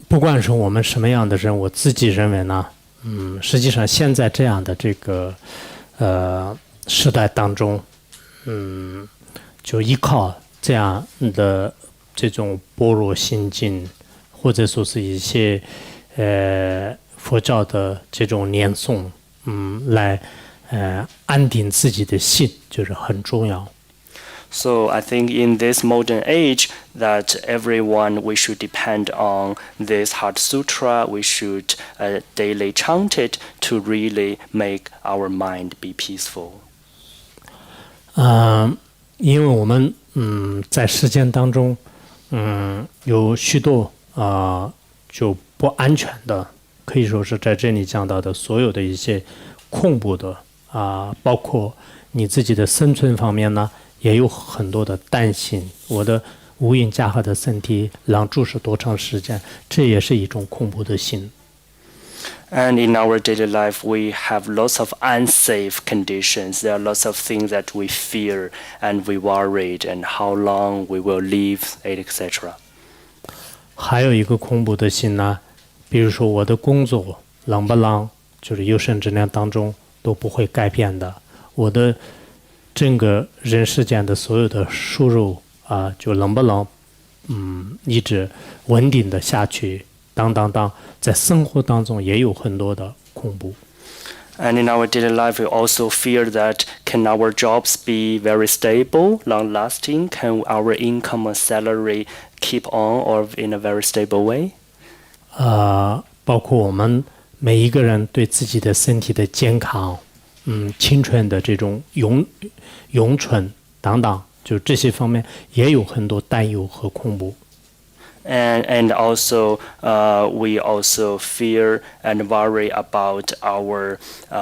不管是我们什么样的人，我自己认为呢，实际上现在这样的这个时代当中，就依靠这样的这种般若心经，或者说是一些佛教的这种念诵，来安定自己的心，就是很重要。So I think in this modern age that everyone we should depend on this Heart Sutra, we should daily chant it to really make our mind be peaceful. 因为我们在实践当中，有许多就不安全的，可以说是在这里讲到的所有的一些恐怖的包括你自己的生存方面呢。也有很多的担心，我的无印加和的身体能住是多长时间，这也是一种恐怖的心。And in our daily life, we have lots of unsafe conditions. There are lots of things that we fear and we worried, and how long we will live, etc. 还有一个恐怖的心呢，比如说我的工作能不能就是有生之年当中都不会改变的，我的整个人世间的所有的收入就能不能一直稳定的下去，等，在生活当中也有很多的恐怖。And in our daily life, we also fear that can our jobs be very stable, long-lasting? Can our income and salary keep on or in a very stable way? 包括我们每一个人对自己的身体的健康。青春的这种永存等等，就这些方面也有很多担忧和恐怖。And also, we also fear and worry about our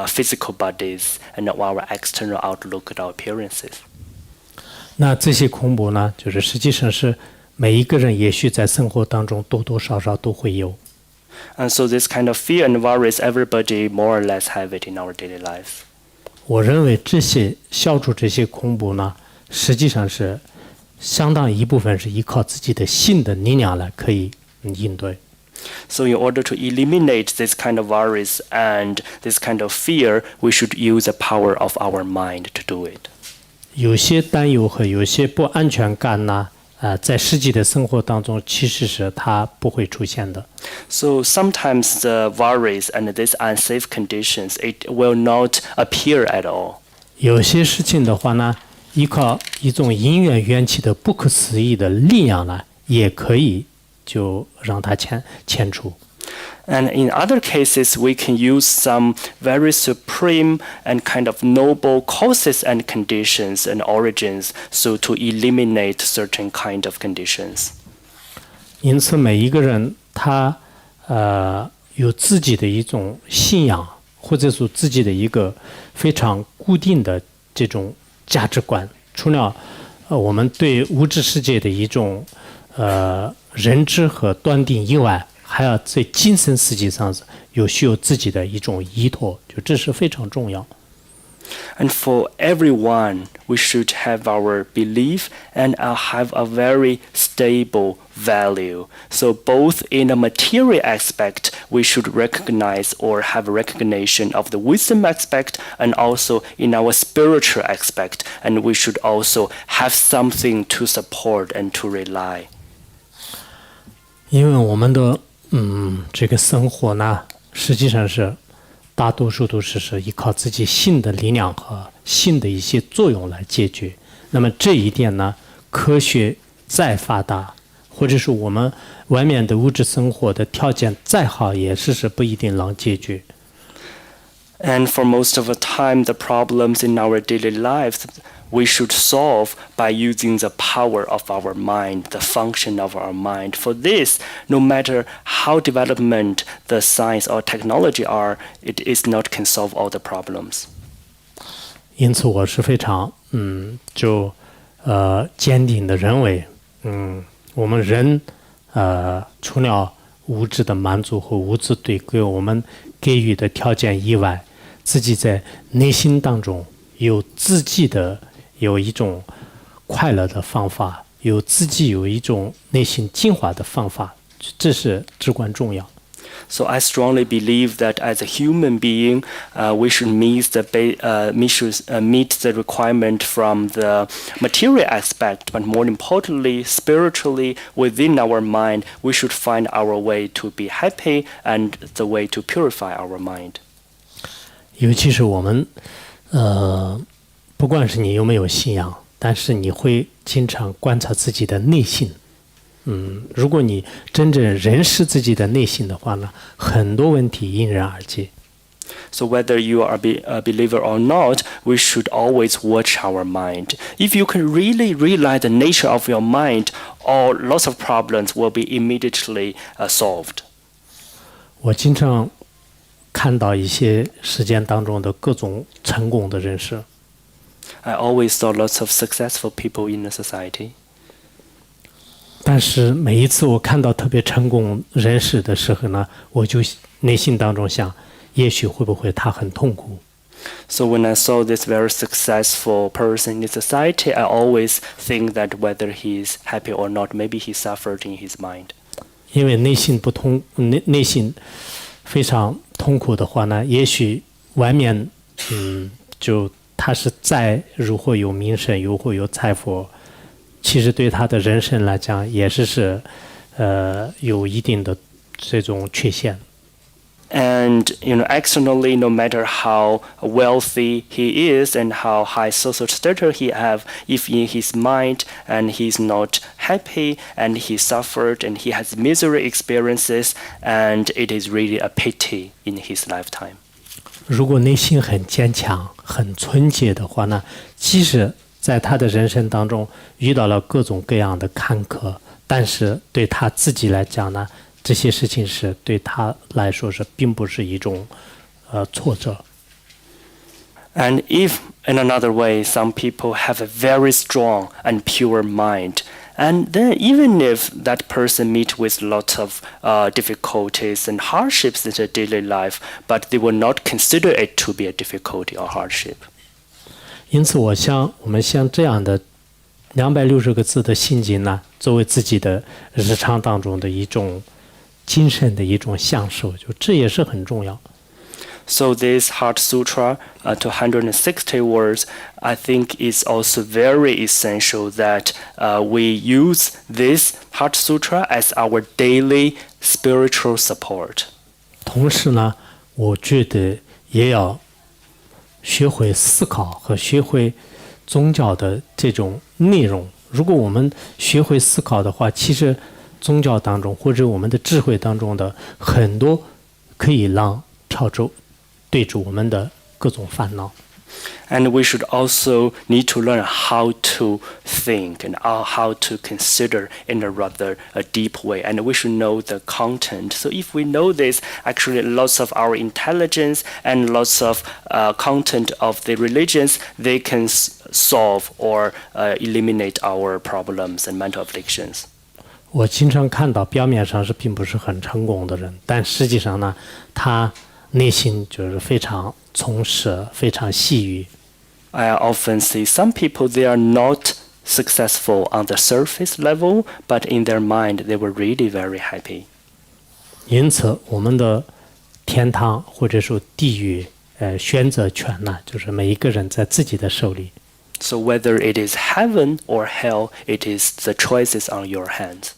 physical bodies and our external outlook and our appearances. 那这些恐怖呢，就是实际上是每一个人也许在生活当中多多少少都会有。And so this kind of fear and worries, everybody more or less have it in our daily life. 我认为消除这些恐怖呢，实际上是相当一部分是依靠自己的心的力量来可以应对。So in order to eliminate this kind of worries and this kind of fear, we should use the power of our mind to do it. 有些担忧和有些不安全感呢，在实际的生活当中其实是它不会出现的。So sometimes the worries and these unsafe conditions, it will not appear at all. 有些事情的话呢，依靠一种因缘缘起的不可思议的力量呢，也可以就让它迁出。And in other cases, we can use some very supreme and kind of noble causes and conditions and origins so to eliminate certain kind of conditions. 因此，每一个人他有自己的一种信仰，或者说自己的一个非常固定的这种价值观。除了我们对物质世界的一种认知和断定以外，还要在精神世界上需有自己的一种依托，就这是非常重要。And for everyone, we should have our belief and have a very stable value. So both in a material aspect, we should recognize or have recognition of the wisdom aspect, and also in our spiritual aspect. And we should also have something to support and to rely. 因为我们的这个生活呢，实际上是大多数都是依靠自己心的力量和心的一些作用来解决。那么这一点呢，科学再发达，或者是我们外面的物质生活的条件再好，也是不一定能解决。And for most of the time, the problems in our daily lives we should solve by using the power of our mind, the function of our mind. For this, no matter how development the science or technology are, it is not can solve all the problems. 因此，我是非常坚定的认为，我们人除了物质的满足和物质对给我们给予的条件以外，自己在内心当中有自己的有一种快乐的方法，有自己有一种内心进化的方法，这是至关重要。So I strongly believe that as a human being, we should meet the requirement from the material aspect, but more importantly, spiritually, within our mind, we should find our way to be happy and the way to purify our mind. 尤其是我们，不管是你有没有信仰，但是你会经常观察自己的内心。如果你真正认识自己的内心的话呢，很多问题迎刃而解。So whether you are a believer or not, we should always watch our mind. If you can really realize the nature of your mind, lots of problems will be immediately solved. 我经常看到一些实践当中的各种成功的人士。I always saw lots of successful people in the society. 但是每一次我看到特别成功人士的时候呢，我就内心当中想，也许会不会他很痛苦。So when I saw this very successful person in society, I always think that whether he is happy or not, maybe he suffered in his mind. 因为内心非常痛苦的话呢，也许外面就他是再如果有名声，如果有财富，其实对他的人生来讲也是有一定的这种缺陷。And externally, no matter how wealthy he is and how high social status he have, if in his mind and he's not happy and he suffered and he has misery experiences, and it is really a pity in his lifetime. 如果内心很坚强、很纯洁的话呢，即使在他的人生当中遇到了各种各样的坎坷，但是对他自己来讲呢，这些事情是对他来说是并不是一种挫折。And if in another way, some people have a very strong and pure mind, and then even if that person meet with lots of difficulties and hardships in their daily life, but they will not consider it to be a difficulty or hardship. 因此我们像这样的260个字的心经呢，作为自己的日常当中的一种精神的一种享受，就这也是很重要。So this Heart Sutra, 260 words, I think is also very essential that we use this Heart Sutra as our daily spiritual support. 同时呢，我觉得也要学会思考和学会宗教的这种内容。如果我们学会思考的话，其实宗教当中或者我们的智慧当中的很多可以让对住我们的各种烦恼。And we should also need to learn how to think and how to consider in a rather deep way. And we should know the content. So if we know this, actually lots of our intelligence and lots of content of the religions, they can solve or eliminate our problems and mental afflictions. 我经常看到表面上是并不是很成功的人，但实际上呢，他内心就是非常充实，非常细腻。I often see some people, they are not successful on the surface level, but in their mind, they were really very happy. 因此，我们的天堂或者说地狱，选择权呢，就是每一个人在自己的手里。So whether it is heaven or hell, it is the choices on your hands.